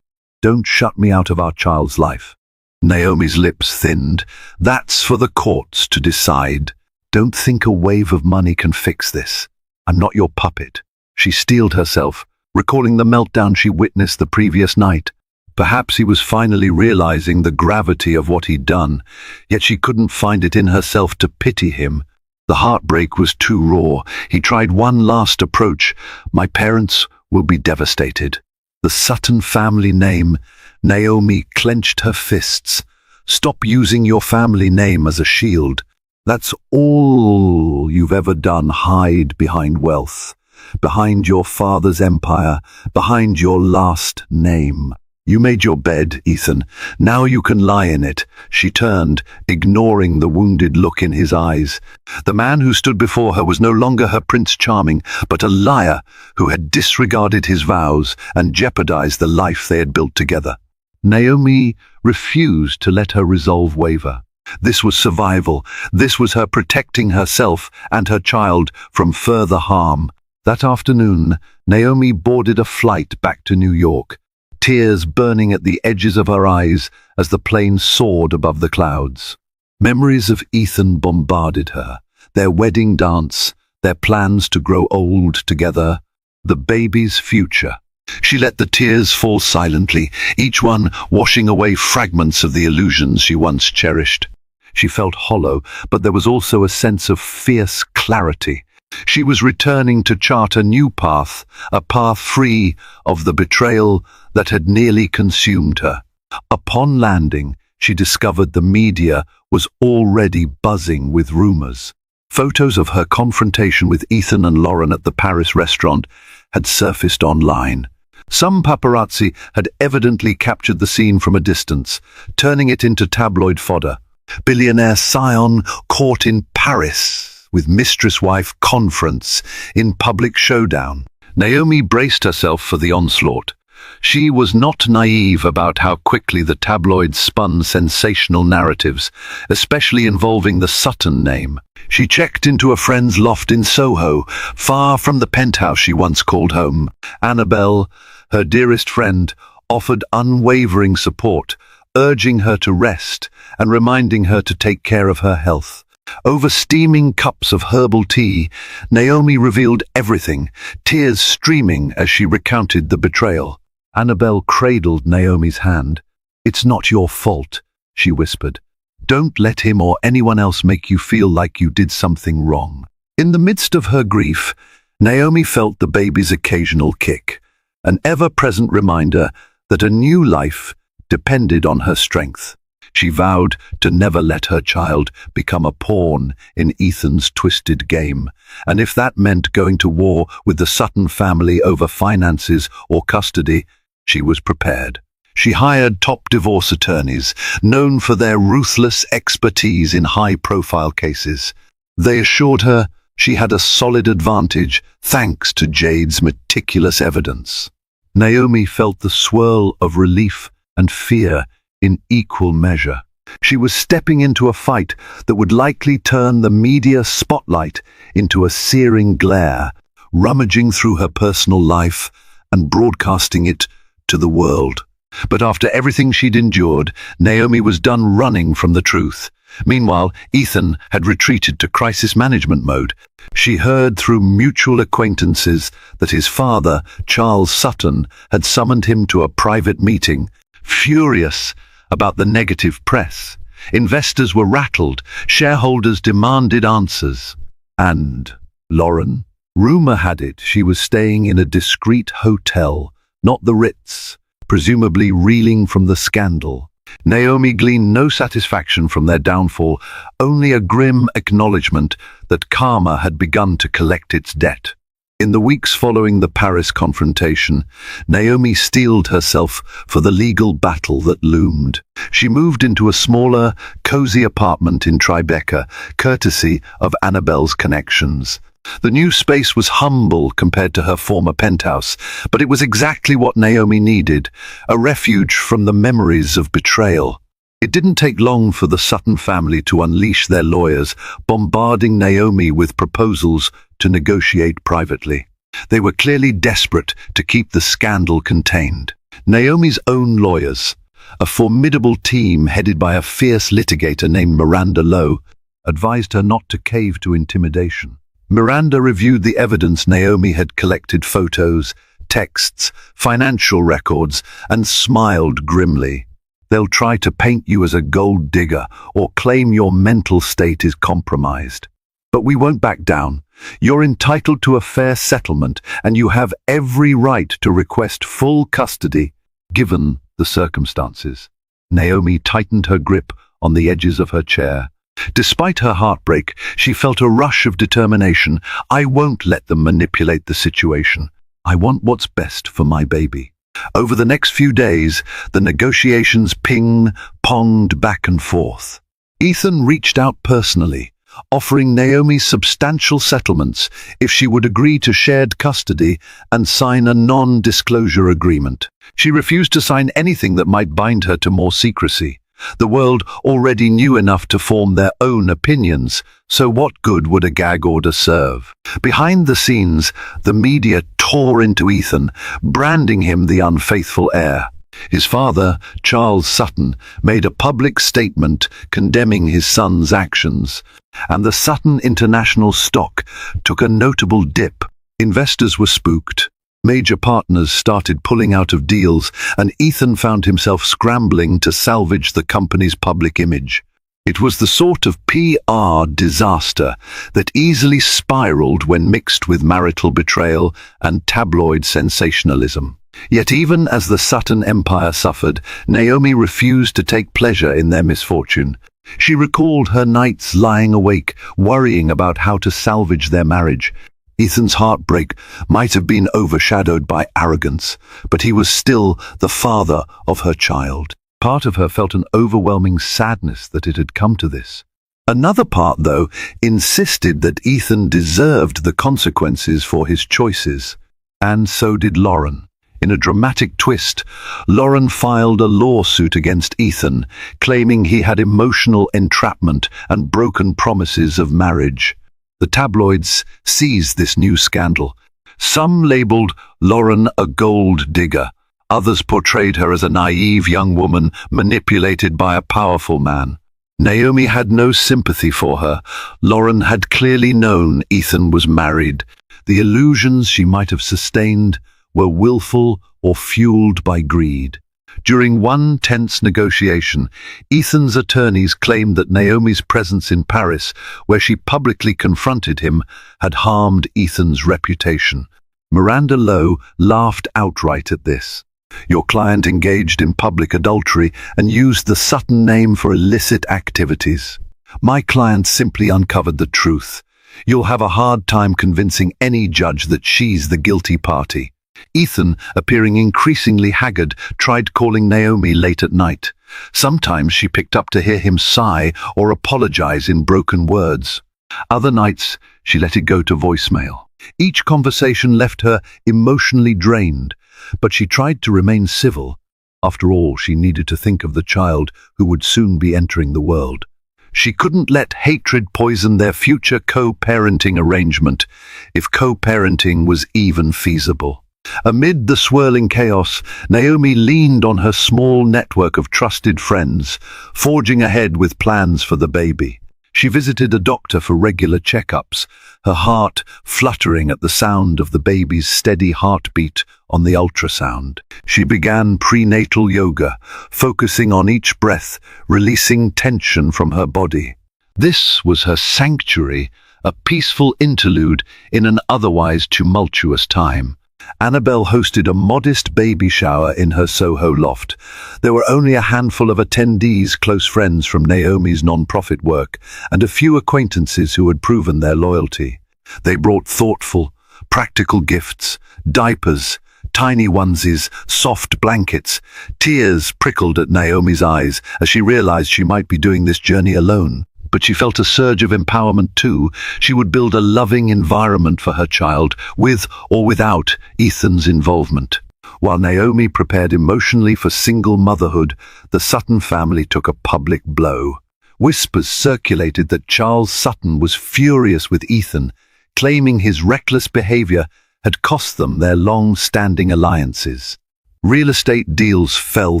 S1: don't shut me out of our child's life." Naomi's lips thinned. "That's for the courts to decide. Don't think a wave of money can fix this. I'm not your puppet." She steeled herself, recalling the meltdown she witnessed the previous night. Perhaps he was finally realizing the gravity of what he'd done, yet she couldn't find it in herself to pity him. The heartbreak was too raw. He tried one last approach. My parents will be devastated. The Sutton family name. Naomi clenched her fists. Stop using your family name as a shield. That's all you've ever done. Hide behind wealth, behind your father's empire, behind your last name. You made your bed, Ethan. Now you can lie in it. She turned, ignoring the wounded look in his eyes. The man who stood before her was no longer her Prince Charming, but a liar who had disregarded his vows and jeopardized the life they had built together. Naomi refused to let her resolve waver. This was survival. This was her protecting herself and her child from further harm. That afternoon, Naomi boarded a flight back to New York, tears burning at the edges of her eyes as the plane soared above the clouds. Memories of Ethan bombarded her, their wedding dance, their plans to grow old together, the baby's future. She let the tears fall silently, each one washing away fragments of the illusions she once cherished. She felt hollow, but there was also a sense of fierce clarity. She was returning to chart a new path, a path free of the betrayal that had nearly consumed her. Upon landing, she discovered the media was already buzzing with rumors. Photos of her confrontation with Ethan and Lauren at the Paris restaurant had surfaced online. Some paparazzi had evidently captured the scene from a distance, turning it into tabloid fodder. Billionaire scion caught in Paris with mistress wife conference in public showdown. Naomi braced herself for the onslaught. She was not naive about how quickly the tabloids spun sensational narratives, especially involving the Sutton name. She checked into a friend's loft in Soho, far from the penthouse she once called home. Annabelle, her dearest friend, offered unwavering support, urging her to rest and reminding her to take care of her health. Over steaming cups of herbal tea, Naomi revealed everything, tears streaming as she recounted the betrayal. Annabelle cradled Naomi's hand. "It's not your fault," she whispered. "Don't let him or anyone else make you feel like you did something wrong." In the midst of her grief, Naomi felt the baby's occasional kick, an ever-present reminder that a new life depended on her strength. She vowed to never let her child become a pawn in Ethan's twisted game, and if that meant going to war with the Sutton family over finances or custody, she was prepared. She hired top divorce attorneys, known for their ruthless expertise in high-profile cases. They assured her she had a solid advantage thanks to Jade's meticulous evidence. Naomi felt the swirl of relief and fear in equal measure. She was stepping into a fight that would likely turn the media spotlight into a searing glare, rummaging through her personal life and broadcasting it to the world. But after everything she'd endured, Naomi was done running from the truth. Meanwhile, Ethan had retreated to crisis management mode. She heard through mutual acquaintances that his father, Charles Sutton, had summoned him to a private meeting. Furious about the negative press, investors were rattled, shareholders demanded answers. And Lauren? Rumor had it she was staying in a discreet hotel, not the Ritz, presumably reeling from the scandal. Naomi gleaned no satisfaction from their downfall, only a grim acknowledgement that karma had begun to collect its debt. In the weeks following the Paris confrontation, Naomi steeled herself for the legal battle that loomed. She moved into a smaller, cozy apartment in Tribeca, courtesy of Annabelle's connections. The new space was humble compared to her former penthouse, but it was exactly what Naomi needed, a refuge from the memories of betrayal. It didn't take long for the Sutton family to unleash their lawyers, bombarding Naomi with proposals to negotiate privately. They were clearly desperate to keep the scandal contained. Naomi's own lawyers, a formidable team headed by a fierce litigator named Miranda Lowe, advised her not to cave to intimidation. Miranda reviewed the evidence Naomi had collected: photos, texts, financial records, and smiled grimly. They'll try to paint you as a gold digger or claim your mental state is compromised. But we won't back down. You're entitled to a fair settlement, and you have every right to request full custody, given the circumstances. Naomi tightened her grip on the edges of her chair. Despite her heartbreak, she felt a rush of determination. I won't let them manipulate the situation. I want what's best for my baby. Over the next few days, the negotiations ping-ponged back and forth. Ethan reached out personally, offering Naomi substantial settlements if she would agree to shared custody and sign a non-disclosure agreement. She refused to sign anything that might bind her to more secrecy. The world already knew enough to form their own opinions, so what good would a gag order serve? Behind the scenes, the media tore into Ethan, branding him the unfaithful heir. His father, Charles Sutton, made a public statement condemning his son's actions, and the Sutton International stock took a notable dip. Investors were spooked. Major partners started pulling out of deals, and Ethan found himself scrambling to salvage the company's public image. It was the sort of PR disaster that easily spiraled when mixed with marital betrayal and tabloid sensationalism. Yet even as the Sutton empire suffered, Naomi refused to take pleasure in their misfortune. She recalled her nights lying awake, worrying about how to salvage their marriage. Ethan's heartbreak might have been overshadowed by arrogance, but he was still the father of her child. Part of her felt an overwhelming sadness that it had come to this. Another part, though, insisted that Ethan deserved the consequences for his choices, and so did Lauren. In a dramatic twist, Lauren filed a lawsuit against Ethan, claiming he had emotional entrapment and broken promises of marriage. The tabloids seized this new scandal. Some labeled Lauren a gold digger. Others portrayed her as a naive young woman manipulated by a powerful man. Naomi had no sympathy for her. Lauren had clearly known Ethan was married. The illusions she might have sustained were willful or fueled by greed. During one tense negotiation, Ethan's attorneys claimed that Naomi's presence in Paris, where she publicly confronted him, had harmed Ethan's reputation. Miranda Lowe laughed outright at this. Your client engaged in public adultery and used the Sutton name for illicit activities. My client simply uncovered the truth. You'll have a hard time convincing any judge that she's the guilty party. Ethan, appearing increasingly haggard, tried calling Naomi late at night. Sometimes she picked up to hear him sigh or apologize in broken words. Other nights, she let it go to voicemail. Each conversation left her emotionally drained, but she tried to remain civil. After all, she needed to think of the child who would soon be entering the world. She couldn't let hatred poison their future co-parenting arrangement, if co-parenting was even feasible. Amid the swirling chaos, Naomi leaned on her small network of trusted friends, forging ahead with plans for the baby. She visited a doctor for regular checkups, her heart fluttering at the sound of the baby's steady heartbeat on the ultrasound. She began prenatal yoga, focusing on each breath, releasing tension from her body. This was her sanctuary, a peaceful interlude in an otherwise tumultuous time. Annabelle hosted a modest baby shower in her Soho loft. There were only a handful of attendees, close friends from Naomi's non-profit work, and a few acquaintances who had proven their loyalty. They brought thoughtful, practical gifts, diapers, tiny onesies, soft blankets. Tears prickled at Naomi's eyes as she realized she might be doing this journey alone. But she felt a surge of empowerment too. She would build a loving environment for her child, with or without Ethan's involvement. While Naomi prepared emotionally for single motherhood, the Sutton family took a public blow. Whispers circulated that Charles Sutton was furious with Ethan, claiming his reckless behavior had cost them their long-standing alliances. Real estate deals fell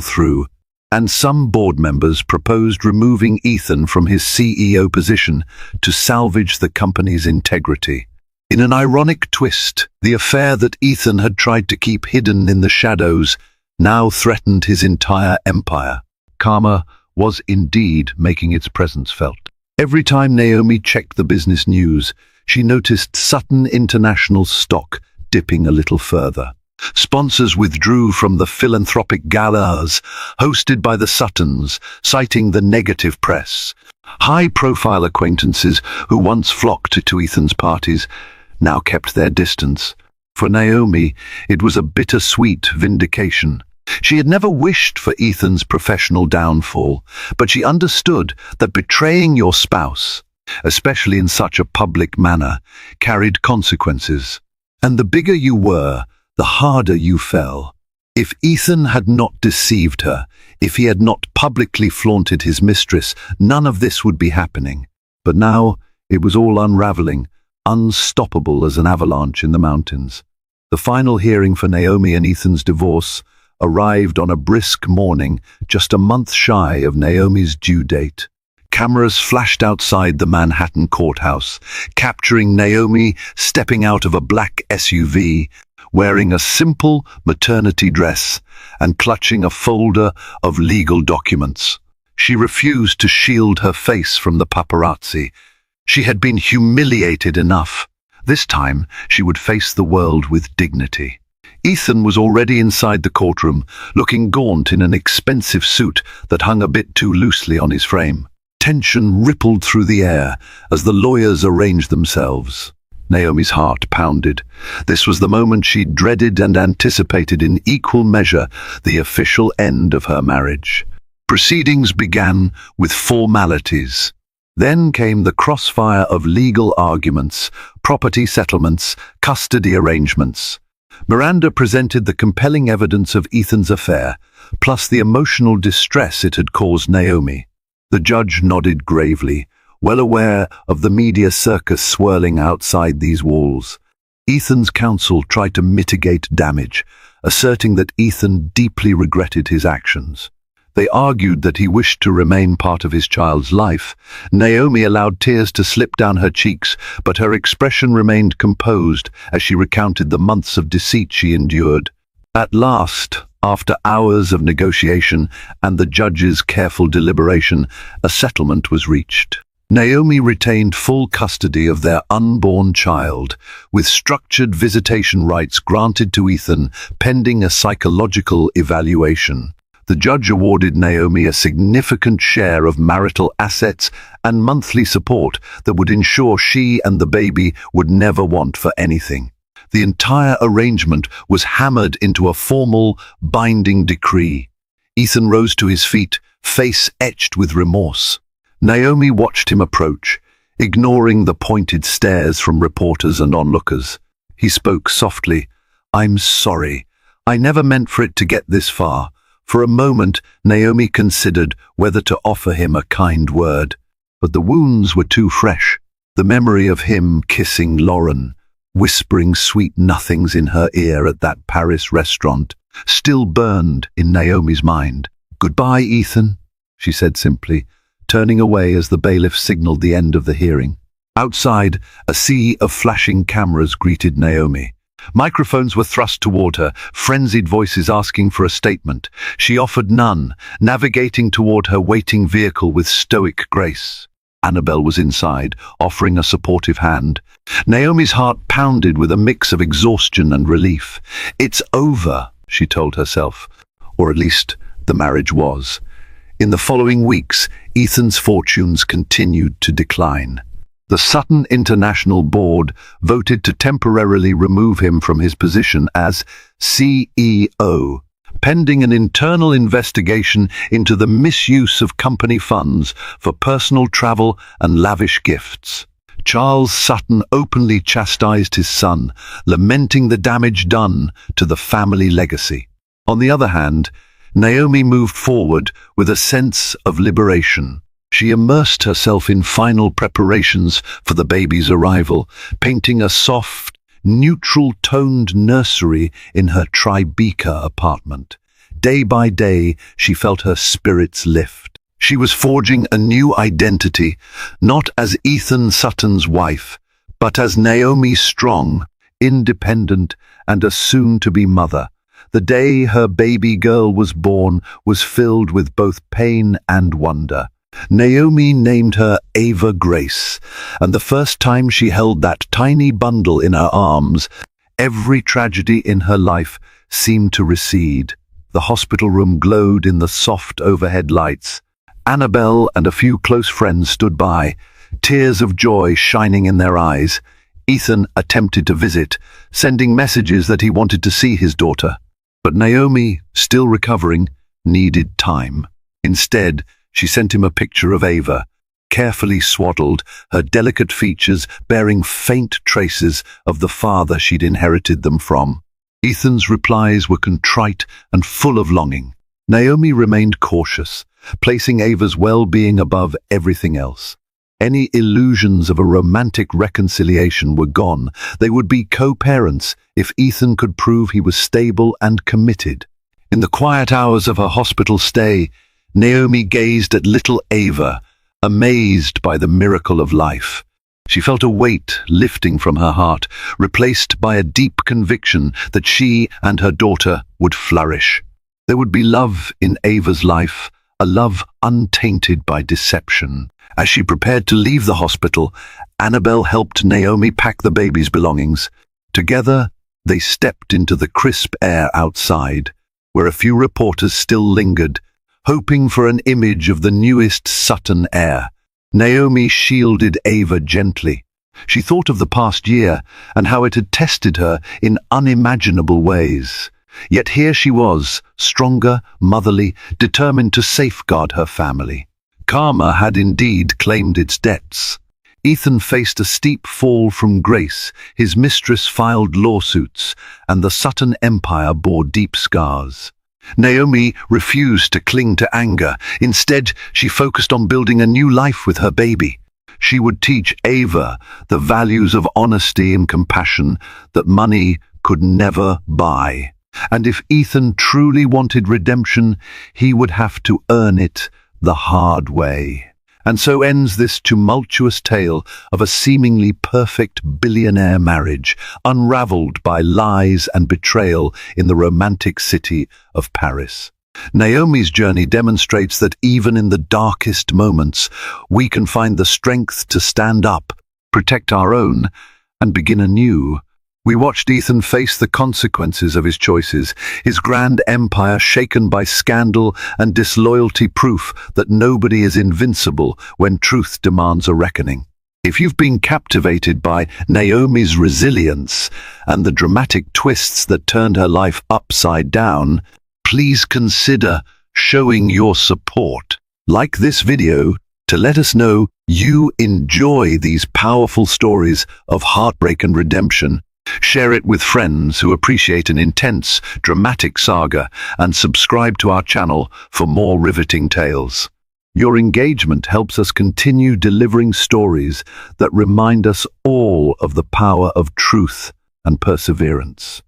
S1: through, and some board members proposed removing Ethan from his CEO position to salvage the company's integrity. In an ironic twist, the affair that Ethan had tried to keep hidden in the shadows now threatened his entire empire. Karma was indeed making its presence felt. Every time Naomi checked the business news, she noticed Sutton International's stock dipping a little further. Sponsors withdrew from the philanthropic galas hosted by the Suttons, citing the negative press. High-profile acquaintances who once flocked to Ethan's parties now kept their distance. For Naomi, it was a bittersweet vindication. She had never wished for Ethan's professional downfall, but she understood that betraying your spouse, especially in such a public manner, carried consequences. And the bigger you were, the harder you fell. If Ethan had not deceived her, if he had not publicly flaunted his mistress, none of this would be happening. But now it was all unraveling, unstoppable as an avalanche in the mountains. The final hearing for Naomi and Ethan's divorce arrived on a brisk morning, just a month shy of Naomi's due date. Cameras flashed outside the Manhattan courthouse, capturing Naomi stepping out of a black SUV, wearing a simple maternity dress and clutching a folder of legal documents. She refused to shield her face from the paparazzi. She had been humiliated enough. This time, she would face the world with dignity. Ethan was already inside the courtroom, looking gaunt in an expensive suit that hung a bit too loosely on his frame. Tension rippled through the air as the lawyers arranged themselves. Naomi's heart pounded. This was the moment she dreaded and anticipated in equal measure, the official end of her marriage. Proceedings began with formalities. Then came the crossfire of legal arguments, property settlements, custody arrangements. Miranda presented the compelling evidence of Ethan's affair, plus the emotional distress it had caused Naomi. The judge nodded gravely, well aware of the media circus swirling outside these walls. Ethan's counsel tried to mitigate damage, asserting that Ethan deeply regretted his actions. They argued that he wished to remain part of his child's life. Naomi allowed tears to slip down her cheeks, but her expression remained composed as she recounted the months of deceit she endured. At last, after hours of negotiation and the judge's careful deliberation, a settlement was reached. Naomi retained full custody of their unborn child, with structured visitation rights granted to Ethan pending a psychological evaluation. The judge awarded Naomi a significant share of marital assets and monthly support that would ensure she and the baby would never want for anything. The entire arrangement was hammered into a formal, binding decree. Ethan rose to his feet, face etched with remorse. Naomi watched him approach, ignoring the pointed stares from reporters and onlookers. He spoke softly. "I'm sorry. I never meant for it to get this far." For a moment, Naomi considered whether to offer him a kind word, but the wounds were too fresh. The memory of him kissing Lauren, whispering sweet nothings in her ear at that Paris restaurant, still burned in Naomi's mind. "Goodbye, Ethan," she said simply, turning away as the bailiff signaled the end of the hearing. Outside, a sea of flashing cameras greeted Naomi. Microphones were thrust toward her, frenzied voices asking for a statement. She offered none, navigating toward her waiting vehicle with stoic grace. Annabelle was inside, offering a supportive hand. Naomi's heart pounded with a mix of exhaustion and relief. "It's over," she told herself. Or at least, the marriage was. In the following weeks, Ethan's fortunes continued to decline. The Sutton International Board voted to temporarily remove him from his position as CEO, pending an internal investigation into the misuse of company funds for personal travel and lavish gifts. Charles Sutton openly chastised his son, lamenting the damage done to the family legacy. On the other hand, Naomi moved forward with a sense of liberation. She immersed herself in final preparations for the baby's arrival, painting a soft, neutral-toned nursery in her Tribeca apartment. Day by day, she felt her spirits lift. She was forging a new identity, not as Ethan Sutton's wife, But as Naomi strong, independent, and a soon-to-be mother, the day her baby girl was born was filled with both pain and wonder. Naomi named her Ava Grace, and the first time she held that tiny bundle in her arms, every tragedy in her life seemed to recede. The hospital room glowed in the soft overhead lights. Annabelle and a few close friends stood by, tears of joy shining in their eyes. Ethan attempted to visit, sending messages that he wanted to see his daughter. But Naomi, still recovering, needed time. Instead, she sent him a picture of Ava, carefully swaddled, her delicate features bearing faint traces of the father she'd inherited them from. Ethan's replies were contrite and full of longing. Naomi remained cautious, placing Ava's well-being above everything else. Any illusions of a romantic reconciliation were gone. They would be co-parents if Ethan could prove he was stable and committed. In the quiet hours of her hospital stay, Naomi gazed at little Ava, amazed by the miracle of life. She felt a weight lifting from her heart, replaced by a deep conviction that she and her daughter would flourish. There would be love in Ava's life, a love untainted by deception. As she prepared to leave the hospital, Annabelle helped Naomi pack the baby's belongings. Together, they stepped into the crisp air outside, where a few reporters still lingered, hoping for an image of the newest Sutton heir. Naomi shielded Ava gently. She thought of the past year and how it had tested her in unimaginable ways. Yet here she was, stronger, motherly, determined to safeguard her family. Karma had indeed claimed its debts. Ethan faced a steep fall from grace, his mistress filed lawsuits, and the Sutton empire bore deep scars. Naomi refused to cling to anger. Instead, she focused on building a new life with her baby. She would teach Ava the values of honesty and compassion that money could never buy. And if Ethan truly wanted redemption, he would have to earn it the hard way. And so ends this tumultuous tale of a seemingly perfect billionaire marriage, unraveled by lies and betrayal in the romantic city of Paris. Naomi's journey demonstrates that even in the darkest moments, we can find the strength to stand up, protect our own, and begin anew. We watched Ethan face the consequences of his choices, his grand empire shaken by scandal and disloyalty, proof that nobody is invincible when truth demands a reckoning. If you've been captivated by Naomi's resilience and the dramatic twists that turned her life upside down, please consider showing your support. Like this video to let us know you enjoy these powerful stories of heartbreak and redemption. Share it with friends who appreciate an intense, dramatic saga, and subscribe to our channel for more riveting tales. Your engagement helps us continue delivering stories that remind us all of the power of truth and perseverance.